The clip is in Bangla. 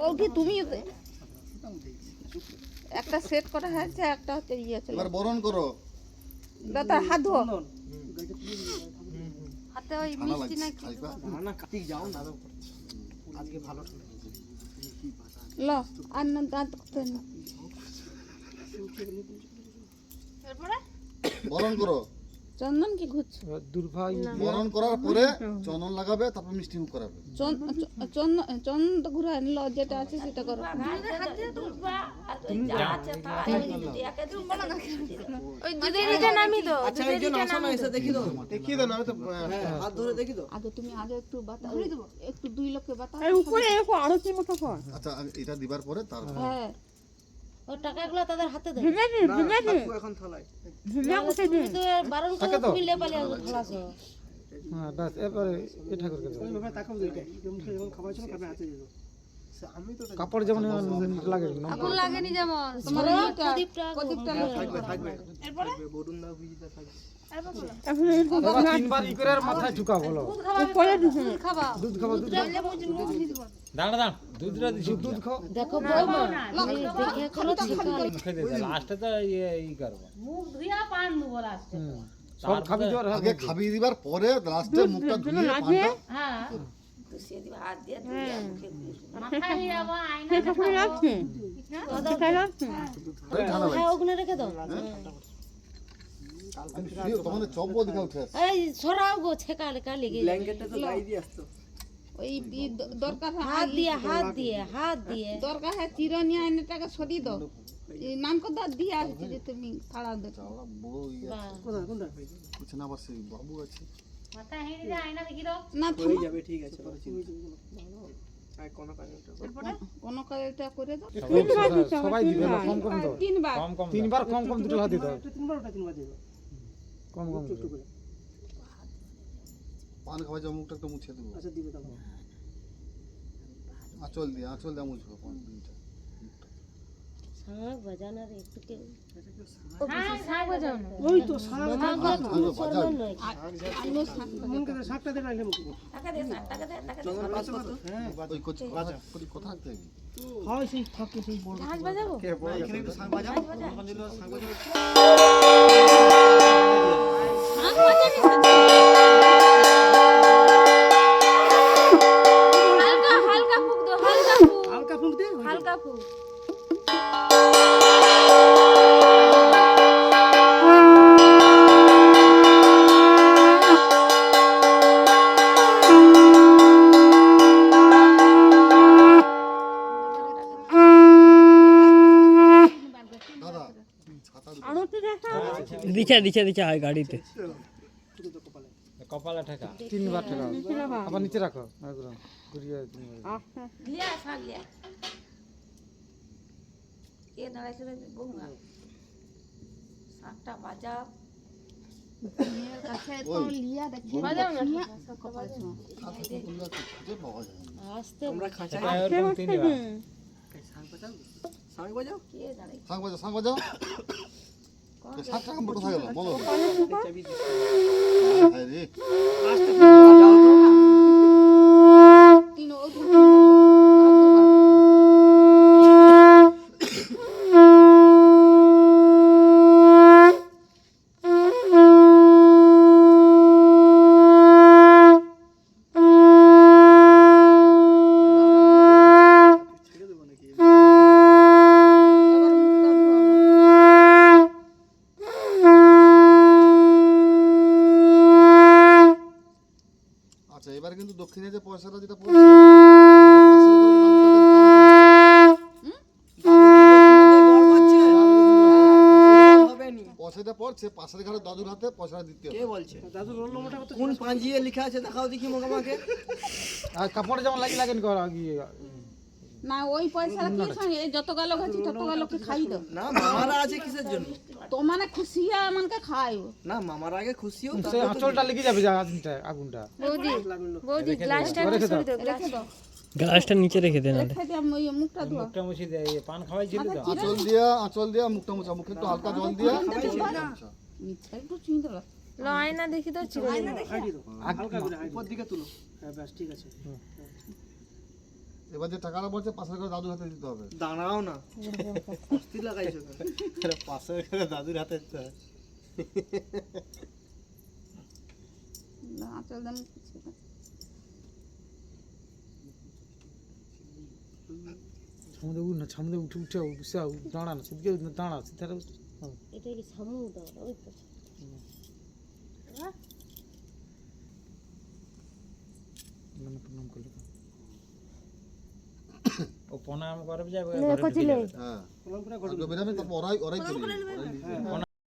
ও কি তুমি একটা সেট করা হয়েছে, একটা হচ্ছে ইয়ে চলে। এবার বরণ করো। দাদা হাত ধো। হাতে ওই মিষ্টি না কি না কার্তিক যাও না আজকে ভালো ল আর না দাঁত করতে না। এরপরে বরণ করো। চন্দন কি ঘুরছে? দুর্ভাই বরণ করার পরে চন্দন লাগাবে, তারপর মিষ্টি মুখ করাবে। চন্দন তো ঘুরে ল, যেটা আছে সেটা করো। ওই দুধের নিচে নামি দাও। আচ্ছা একজন আসো না এসে দেখি দাও, দেখিয়ে দাও না, আমি তো হাত ধরে দেখি দাও। আগে তুমি আগে একটু বাতাও, একটু দুই লোককে বাতাও। এই উপরে এরকম আরো কি মতো কর। আচ্ছা এটা দিবার পরে তারপর হ্যাঁ ও টাকাগুলো তাদের হাতে দে। ভিজেছে ভিজেছে এখন থালায় ভিজে কোথায় দে। তুমি তো বারণ করে তুমি লেপালে খালাছো। হ্যাঁ বাস এবারে এই ঠাকুরকে দাও। ওইভাবে তাকাও দিতে মুখে যখন খাবার ছিল খাবে হাতে দিয়ে দাও। আমি তো কাপড় যেমন লাগে না আগুন লাগেনি যেমন তোমার প্রদীপটা প্রদীপটা থাকবে থাকবে এরপরে বরুণ দা ভিজিতে থাকবে। এখন এরকম এবার তিনবার ই করে আর মাথায় ঢুকা বলো। উপরে দিছে। খাবা দুধ খাবো দুধ দাঁড়া দাঁড়া দুধটা দিছি দুধ খাও। দেখো বৌমা আমি দেখে করো শিখালে মুখে দে লাস্টে তো ই করব মুখ ধুইয়া পান দেবো লাস্টে। সব খাবি তো আর আগে খাবি দিবার পরে লাস্টে মুখটা ধুয়ে পানটা হ্যাঁ মাথায় আবার আয়না সেই ঠাকুরে রাখছে। কোথায় রাখছে? হ্যাঁ ওখানে রেখে দাও। আমি ফিরে তোমাদের চব্ব দিকে উঠে আসছে। এই সরাও গো ছেকালে কালি গে ব্ল্যাঙ্কেটটা তো গায়ে দিয়ে আসতো। ওই দরকার হাত দিয়ে হাত দিয়ে হাত দিয়ে দরকার হয় চিরনিয়া এনেটাকে সরিয়ে দাও। এই নাম কত দিয়ে আসছে যে তুমি ছাড়া দে। ওরা বড় ইয়ে কোথায় কোনটা কিছু না, আবার সেই বাবু আছে। মাথা হেঁড়ে দিয়ে আয়না দেখি দাও। না হয়ে যাবে ঠিক আছে পরে চিন্তা আর কোন কাজটা কোন কাজটা করে দাও। সবাই দিবে না, কম কম দাও। তিনবার কম কম তিনবার কম কম দুটো হাত দিতে হবে। তিনবার দিয়ে দাও কম কম একটু করে। পান খাওয়া যাও, মুখটা একটু মুছে দেবো। আচ্ছা দিবে দাও। আঁচল দিয়ে মুছবো পান দিনটা। শাঁখ বাজানোর একটু কেউ ওই তো সারা বাজাও। মনকে শাকটা দে নাইলে মুখে চন্দন পাঁচ কত হ্যাঁ ওই কথা রাখতে হবে। হয় সেই থাকে সেই বড় ঝাঁজ বাজাবো। কে বড় এখানে একটু শাক বাজাও কোন দিল শাক বাজাও শাঁখ বাজাবি হালকা হালকা ফুক দাও, হালকা ফুক, হালকা ফুঁক দে হালকা ফুক। দাদা ছাতা দুটো আরতি দেখা। দিছে হয় গাড়িতে কপালে ঠেকা তিনবার ঠেকাও, আবার নিচে রাখো একদম ঘুরিয়ে তিনবার। আচ্ছা লিয়া শাক লিয়া কে দাঁড়াইছিল বৌমা শাকটা বাজাও মেয়ের কাছে তো লিয়া দেখি বাজাও না কপাল ছোঁয়া। খুঁজে পাওয়া যায় না। আস্তে আমরা খাঁচা এরকম তিনবার শাক বাজাও শাক বাজাও কে দাঁড়াই শাঁখ বাজাও। এই শাঁখটা কেমন কোথায় গেল বলো। চাবি দে হ্যাঁ রে, আস্তে বাজাও তো তিন ও ছেড়ে দেব নাকি আচ্ছা এবার কিন্তু দক্ষিণে যে পয়সাটা যেটা পড়ছে পয়সাটা পড়ছে পাশের ঘরে দাদুর হাতে পয়সাটা দিতে হবে। কে বলছে দাদু রোল নম্বরটা কত কোন পাঁজিয়ে লেখা আছে দেখাও দেখি আমাকে আর কাপড়ে যেমন লাগেন কর গিয়ে না ওই পয়সা কি সঙ্গে যত গেল গেছি তত গেলকে খাই দাও। না মামারা আছে কিসের জন্য তো মানে খুশি আমাকে খাই। না মামার আগে খুশিও সে আঁচলটা লেগে যাবে যা আগুনটা। বৌদি গ্লাসটা রেখে দাও। রেখে দাও, গ্লাসটা নিচে রেখে দেন আরে রেখে দাও, ওই মুখটা ধোয়া। মুখটা মুছি দে এই পান খাওয়াইছিল তো আঁচল দিয়া মুখটা মুছা, মুখে একটু হালকা জল দিয়া মিথ্যা একটু চিন্তা কর। আয়না দেখি তো চির হাঁটি দাও হালকা করে উপর দিকে তুলো হ্যাঁ ব্যাস ঠিক আছে এবার যে টাকাটা বলছে 5,000 করে দাদুর হাতে দিতে হবে। দাঁড়াও না অস্থির লাগাইছো কেন? 500 করে দাদুর হাতে দিতে হবে। আঁচল দাম কিছু না। সামনে উঠ না, সামনে উঠে উঠে বসে দাঁড়া না, সেদিকে দাঁড়া, সিধারে বসে। এটা কি সমুদ্র ওই তো প্রণাম করলে ও প্রণাম করবে যাবে করছিলে হ্যাঁ। আগে বেরাবে, তারপর ওরাই করে।